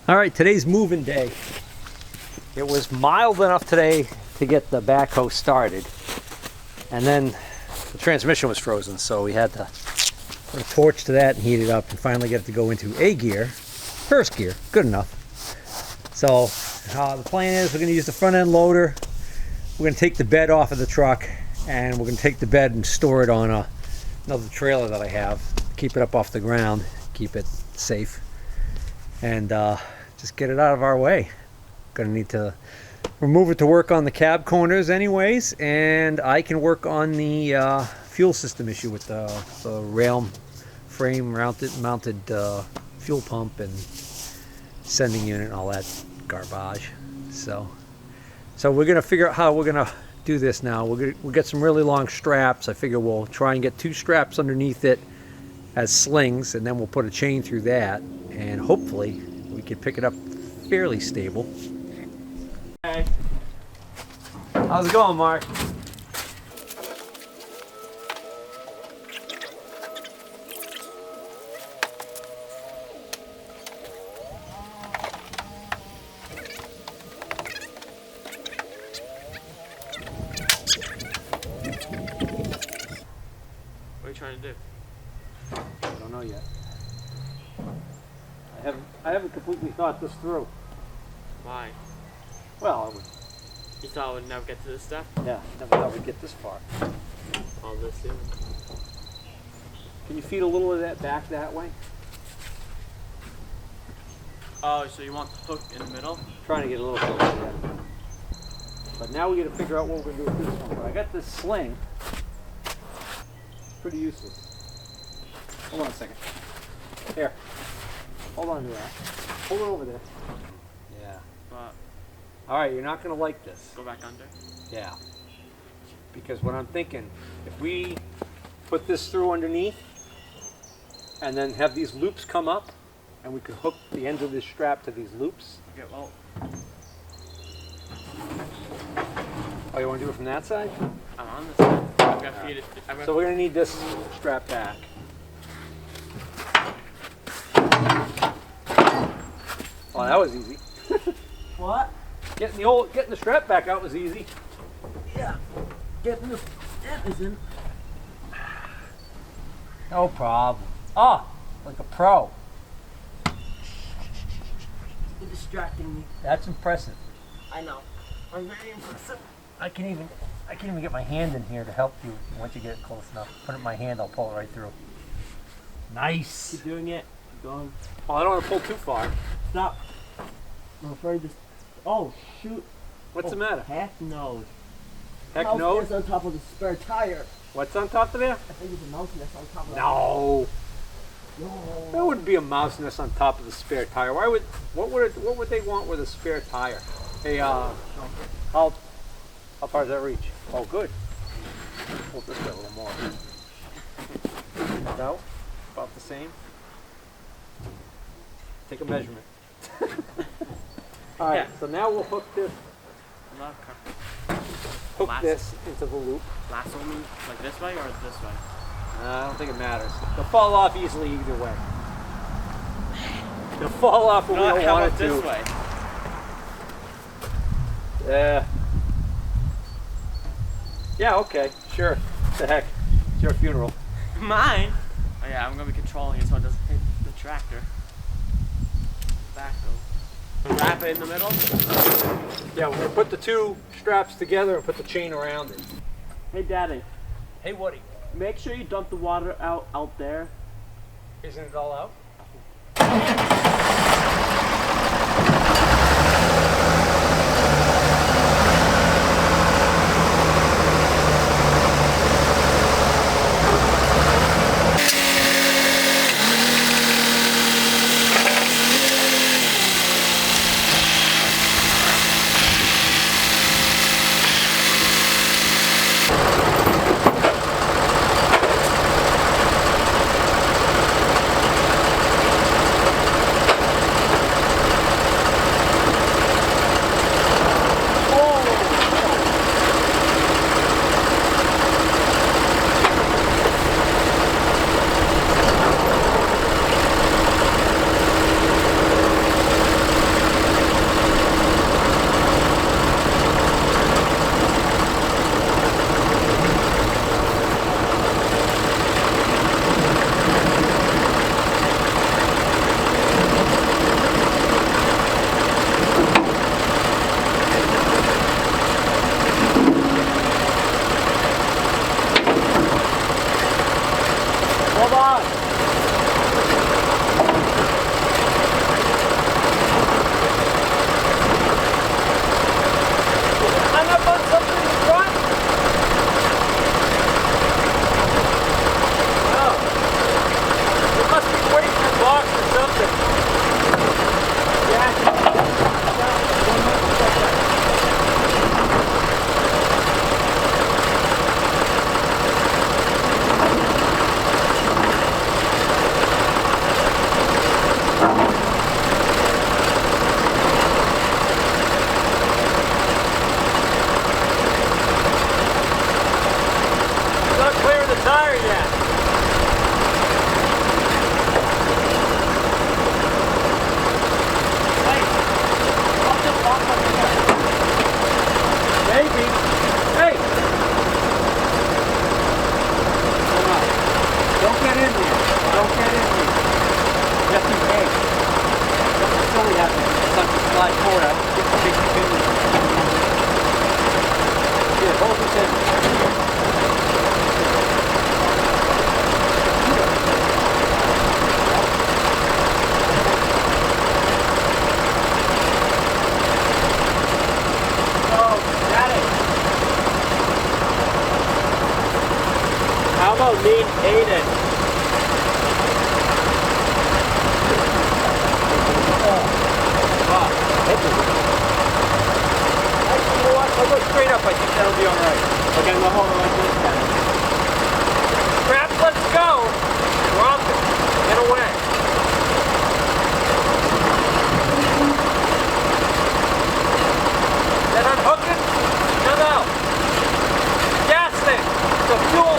All right, today's moving day. It was mild enough today to get the backhoe started, and then the transmission was frozen, so we had to put a torch to that and heat it up and finally get it to go into A gear. First gear, good enough. So the plan is we're going to use the front end loader. We're going to take the bed off of the truck, and we're going to take the bed and store it on another trailer that I have. Keep it up off the ground, keep it safe, and just get it out of our way. Gonna need to remove it to work on the cab corners anyways, and I can work on the fuel system issue with the rail frame mounted fuel pump and sending unit and all that garbage. So we're gonna figure out how we're gonna do this now. We'll get some really long straps. I figure we'll try and get 2 straps underneath it as slings, and then we'll put a chain through that, and hopefully we can pick it up fairly stable. Hey, how's it going, Mark? What are you trying to do? I don't know yet. I haven't completely thought this through. Why? Well, You thought I would never get to this step? never thought we'd get this far. All this soon. Can you feed a little of that back that way? Oh, so you want the hook in the middle? Trying to get a little closer, yeah. But now we got to figure out what we're going to do with this one. But I got this sling. Pretty useless. Hold on a second. Here. Hold on to that. Hold it over there. Yeah. But All right, you're not going to like this. go back under? Yeah. Because what I'm thinking, if we put this through underneath and then have these loops come up, and we could hook the ends of this strap to these loops. Okay, well, Oh, you want to do it from that side? I'm on this side. I've got to feed it. So we're going to need this strap back. Oh, that was easy. What? Getting the strap back out was easy. Yeah. Getting the step isn't. No problem. Oh, like a pro. You're distracting me. That's impressive. I know. I'm very impressive. I can even get my hand in here to help you once you get it close enough. Put it in my hand, I'll pull it right through. Nice. Keep doing it. Keep going. Oh, I don't want to pull too far. Stop. I'm afraid this. Oh, shoot. What's the matter? Heck knows. Heck Mouse no. nest on top of the spare tire. What's on top of there? I think it's a mouse nest on top of No. No. There wouldn't be a mouse nest on top of the spare tire. What would they want with a spare tire? Hey, how far does that reach? Oh, good. Pull this way a little more. No? About the same? Take a measurement. Alright, Yeah. so now we'll hook this into the loop. Lasso me like this way or this way? I don't think it matters. They'll fall off easily either way. They'll fall off when we don't how want about it to. this way? Yeah, okay, sure. What the heck? It's your funeral. Mine? Oh yeah, I'm gonna be controlling it so it doesn't hit the tractor. Back though. Wrap it in the middle. Yeah, we're gonna put the 2 straps together and put the chain around it. Hey Daddy, Hey, Woody, make sure you dump the water out there. isn't it all out? slide forward. I'll get the big fingers. Here, hold this in. Oh, got it. How about me and Aiden? Actually, you know what? I'll go straight up. I think that'll be all right. Okay, well, hold on like this then. Straps, let's go. Drop it. Get away. Then unhook it. No. Gas thing. The fuel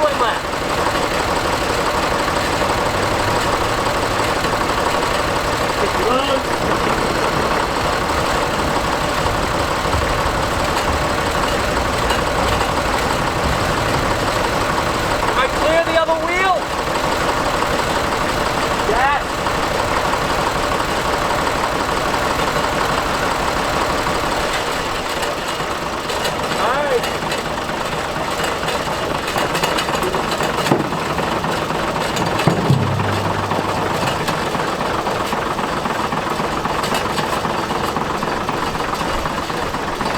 inlet. It's loose. I clear the other wheel. Yes. All right.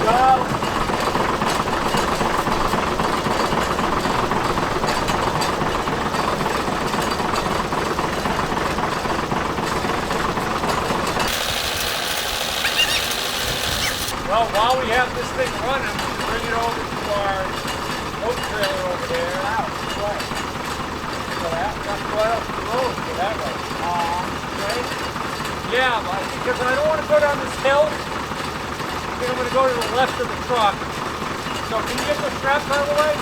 Go. Well, while we have this thing running, bring it over to our boat trailer over there. Out. Right. So that's right off the road. Go that way. Right? Yeah, because I don't want to go down this hill. I think I'm going to go to the left of the truck. So can you get the straps out of the way?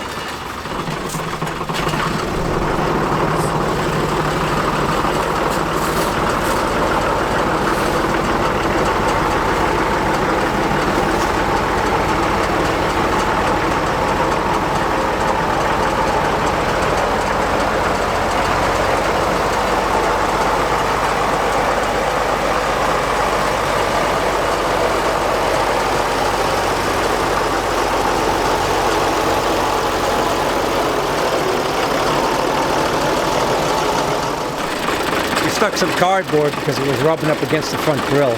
Stuck some cardboard because it was rubbing up against the front grill.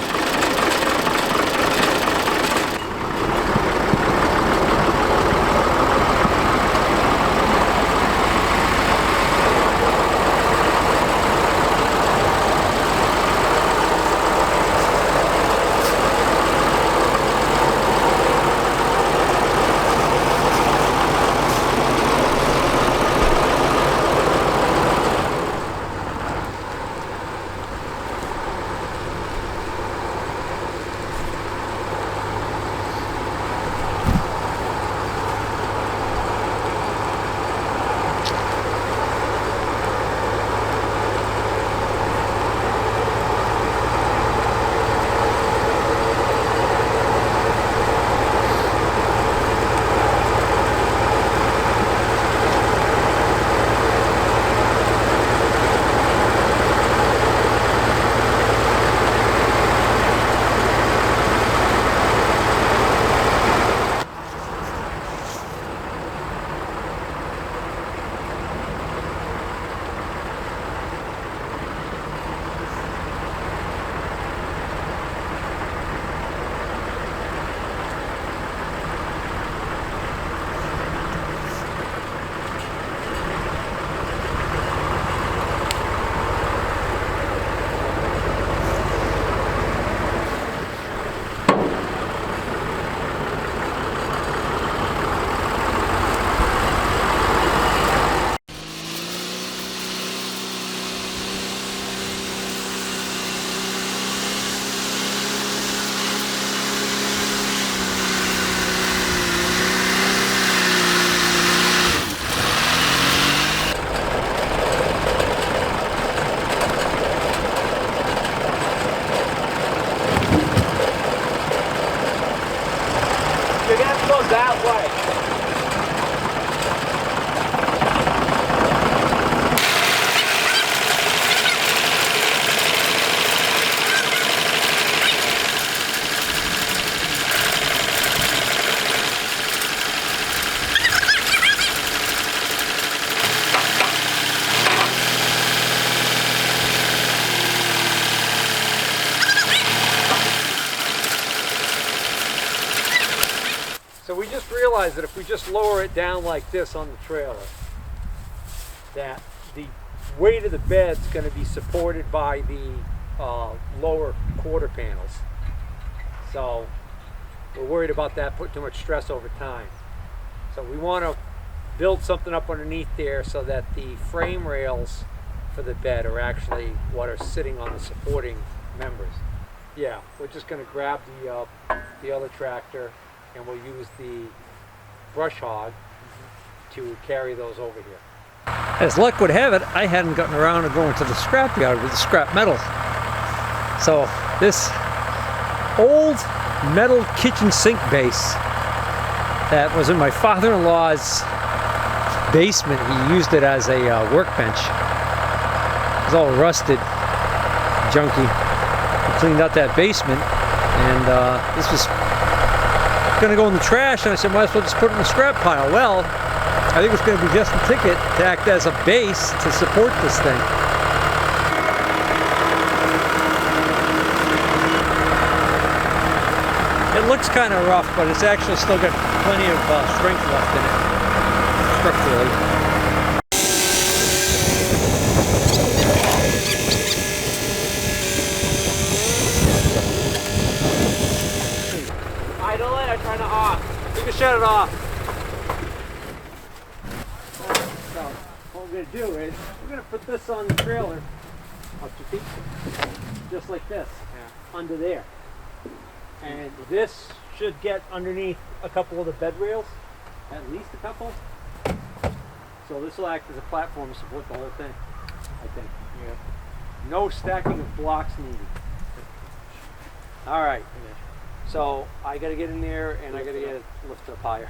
that way. just realized that if we just lower it down like this on the trailer, that the weight of the bed's going to be supported by the lower quarter panels. So we're worried about that putting too much stress over time. So we want to build something up underneath there so that the frame rails for the bed are actually what are sitting on the supporting members. Yeah, we're just going to grab the other tractor and we'll use the brush hog to carry those over here. As luck would have it, I hadn't gotten around to going to the scrapyard with the scrap metal. So this old metal kitchen sink base that was in my father-in-law's basement. He used it as a workbench. It was all rusted, junky. He cleaned out that basement, and this was going to go in the trash, and I said, might as well just put it in the scrap pile. Well, I think it's going to be just a ticket to act as a base to support this thing. It looks kind of rough, but it's actually still got plenty of strength left in it, structurally. Idle it, I try to off. You can shut it off. So, what we're going to do is, we're going to put this on the trailer, up to feet, just like this, under there. And this should get underneath a couple of the bed rails, at least a couple. So this will act as a platform to support the whole thing, I think. Yeah. No stacking of blocks needed. All right. So I got to get in there and I got to get it lifted up higher.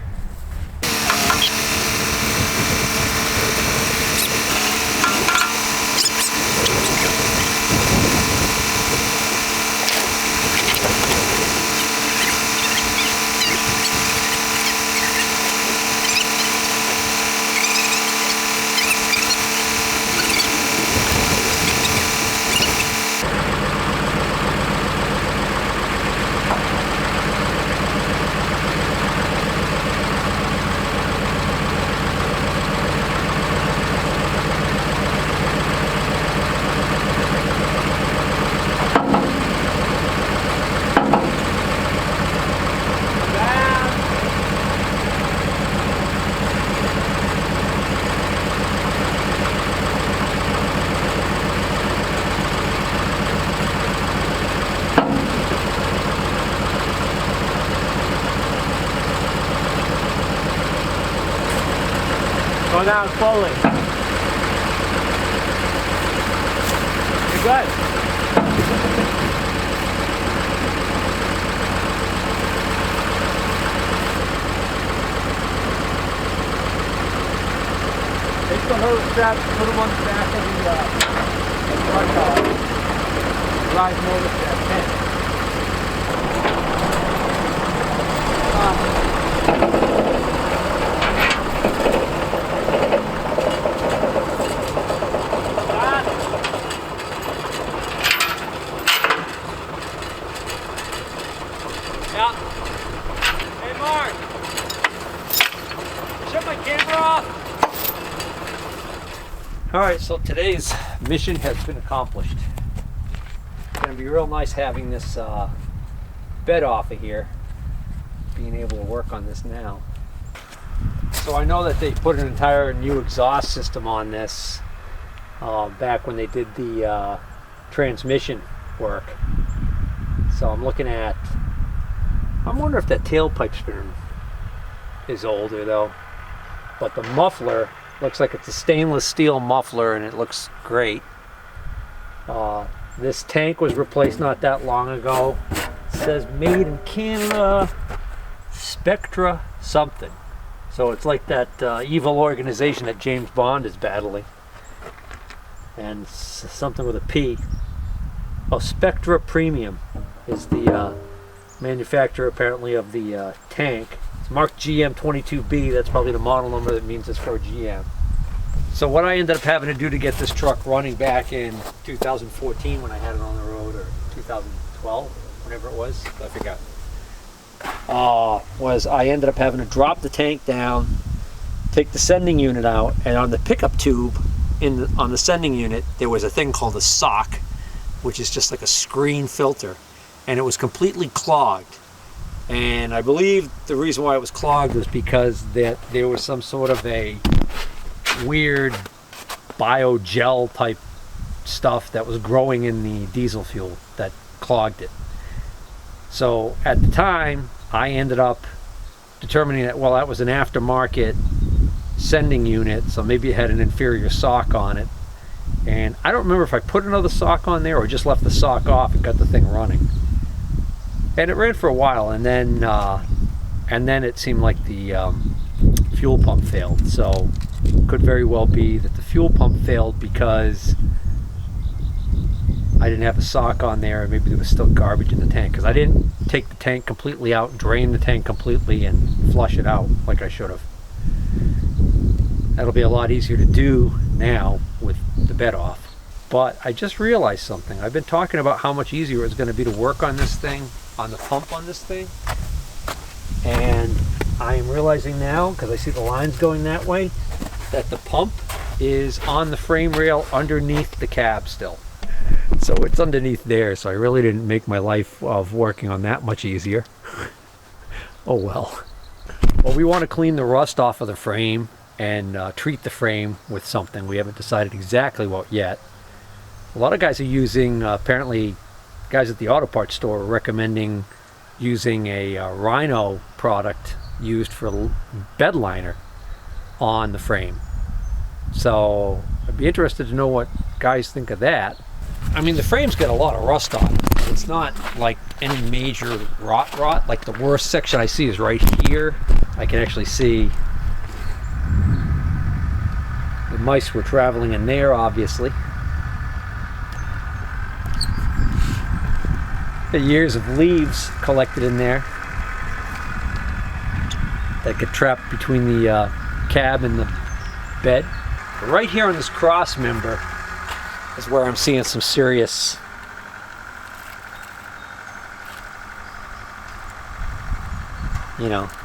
Go down slowly. You're good. Take the hose straps, put them on the back of the drive motor to that tent. Hey Mark, shut my camera off. All right, so today's mission has been accomplished. It's gonna be real nice having this bed off of here, being able to work on this now. So I know that they put an entire new exhaust system on this back when they did the transmission work. So I'm looking at, I wonder if that tailpipe spinner is older though. But the muffler looks like it's a stainless steel muffler and it looks great. This tank was replaced not that long ago. It says made in Canada, Spectra something. So it's like that evil organization that James Bond is battling. And something with a P. Oh, Spectra Premium is the manufacturer apparently of the tank. It's marked GM22B. That's probably the model number that means it's for GM. So what I ended up having to do to get this truck running back in 2014 when I had it on the road, or 2012, whatever it was, I forgot. was I ended up having to drop the tank down, take the sending unit out, and on the pickup tube on the sending unit, there was a thing called a sock, which is just like a screen filter, and it was completely clogged. And I believe the reason why it was clogged was because there was some sort of a weird biogel type stuff that was growing in the diesel fuel that clogged it. So at the time, I ended up determining that, well, that was an aftermarket sending unit, so maybe it had an inferior sock on it. And I don't remember if I put another sock on there or just left the sock off and got the thing running. And it ran for a while, and then it seemed like the fuel pump failed. So it could very well be that the fuel pump failed because I didn't have a sock on there, and maybe there was still garbage in the tank, because I didn't take the tank completely out, drain the tank completely, and flush it out like I should have. That'll be a lot easier to do now with the bed off. But I just realized something. I've been talking about how much easier it's going to be to work on this thing, on the pump on this thing, and I am realizing now, because I see the lines going that way, that the pump is on the frame rail underneath the cab still. So it's underneath there, so I really didn't make my life of working on that much easier. Oh well. Well, we want to clean the rust off of the frame and treat the frame with something. We haven't decided exactly what yet. A lot of guys are using, apparently guys at the auto parts store are recommending using a Rhino product used for bed liner on the frame. So I'd be interested to know what guys think of that. I mean, the frame's got a lot of rust on it. It's not like any major rot. Like the worst section I see is right here. I can actually see the mice were traveling in there, obviously. The years of leaves collected in there that get trapped between the cab and the bed. But right here on this cross member is where I'm seeing some serious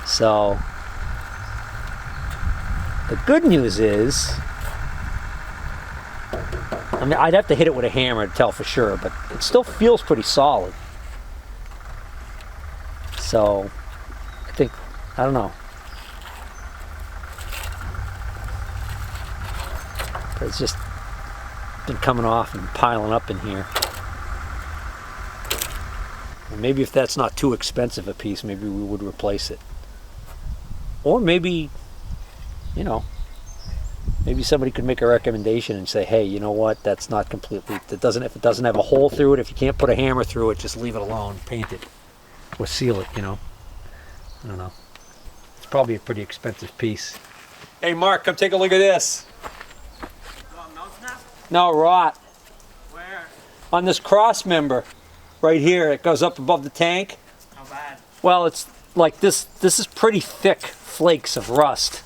so the good news is, I mean, I'd have to hit it with a hammer to tell for sure, but it still feels pretty solid. So I don't know. But it's just been coming off and piling up in here. And maybe if that's not too expensive a piece, maybe we would replace it. Or maybe, maybe somebody could make a recommendation and say, hey, you know what, that's not completely, if it doesn't have a hole through it, if you can't put a hammer through it, just leave it alone, paint it, or seal it, I don't know. It's probably a pretty expensive piece. Hey Mark, come take a look at this. No, rot. Where? On this cross member, right here, it goes up above the tank. How bad? Well, it's like this is pretty thick flakes of rust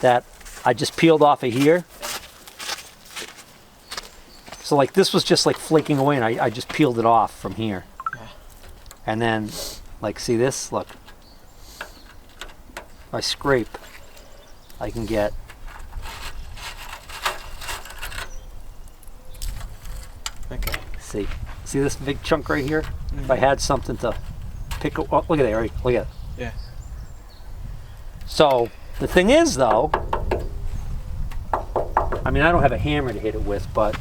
that I just peeled off of here. So like this was just like flaking away, and I just peeled it off from here. Yeah. And then, like, see this? Look. If I scrape, I can get okay. See this big chunk right here? Mm-hmm. If I had something to pick up, oh, look at that, right? Look at it. Yeah. So the thing is, though, I mean, I don't have a hammer to hit it with, but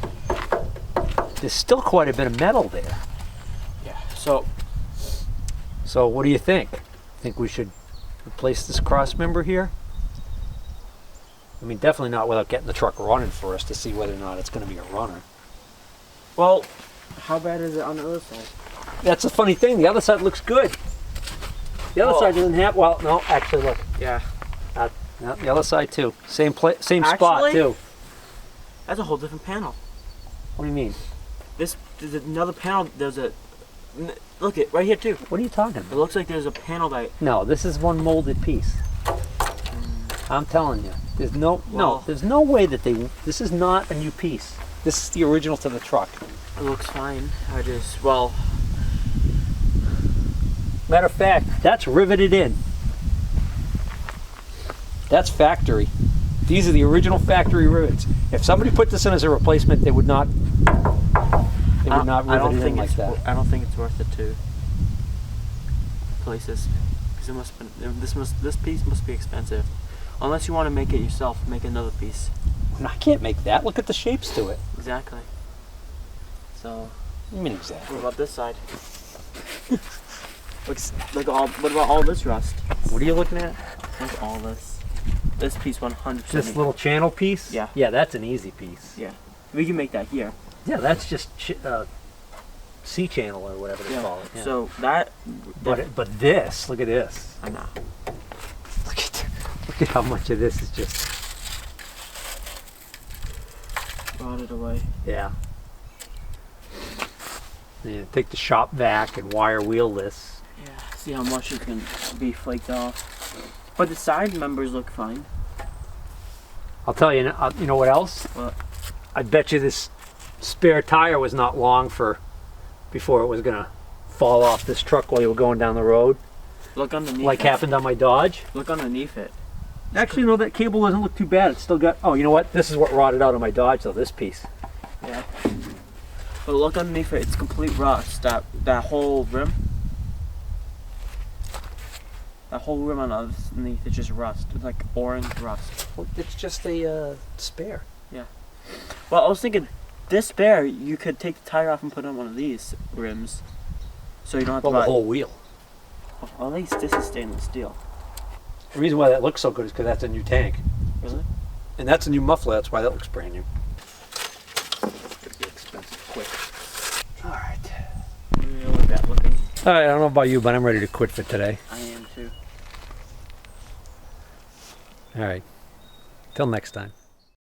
there's still quite a bit of metal there. Yeah. So what do you think? Think we should replace this cross member here? I mean, definitely not without getting the truck running first to see whether or not it's going to be a runner. Well, how bad is it on the other side? That's a funny thing. The other side looks good. The other side doesn't have. Well, no, actually, look. Yeah. Yeah, the other side too. Same spot too. That's a whole different panel. What do you mean? There's another panel. Look it right here too. What are you talking about? It looks like there's a panel that. No, this is one molded piece. I'm telling you, there's no way that this is not a new piece. This is the original to the truck. It looks fine. Matter of fact, that's riveted in. That's factory. These are the original factory rivets. If somebody put this in as a replacement, they would not. They would not rivet it in like that. I don't think it's worth it to replace this, because this piece must be expensive. Unless you want to make it yourself, make another piece. No, I can't make that. Look at the shapes to it. Exactly. So. You mean exactly? What about this side? What about all this rust? What are you looking at? Look at all this. This piece 100%. This little channel piece? Yeah. Yeah, that's an easy piece. Yeah. We can make that here. Yeah, that's just C channel or whatever they call it. Yeah. So that. But this, look at this. I know. Look at how much of this is just. Rotted away. Yeah. Yeah, take the shop vac and wire wheel this. Yeah. See how much it can be flaked off. But the side members look fine. I'll tell you. You know what else? What? I bet you this spare tire was not long before it was gonna fall off this truck while you were going down the road. Look underneath. Like happened on my Dodge. Look underneath it. Actually, no, that cable doesn't look too bad. It's still got. Oh, you know what? This is what rotted out on my Dodge, though. This piece. Yeah. But look underneath it. It's complete rust. That whole rim. That whole rim underneath is just rust. It's like orange rust. Well, it's just a spare. Yeah. Well, I was thinking, this spare, you could take the tire off and put on one of these rims, so you don't have to Well, buy. the whole wheel. Well, at least this is stainless steel. The reason why that looks so good is because that's a new tank. Really? And that's a new muffler. That's why that looks brand new. It's gonna be expensive quick. All right. What do you like that looking? All right. I don't know about you, but I'm ready to quit for today. I am too. All right. Till next time.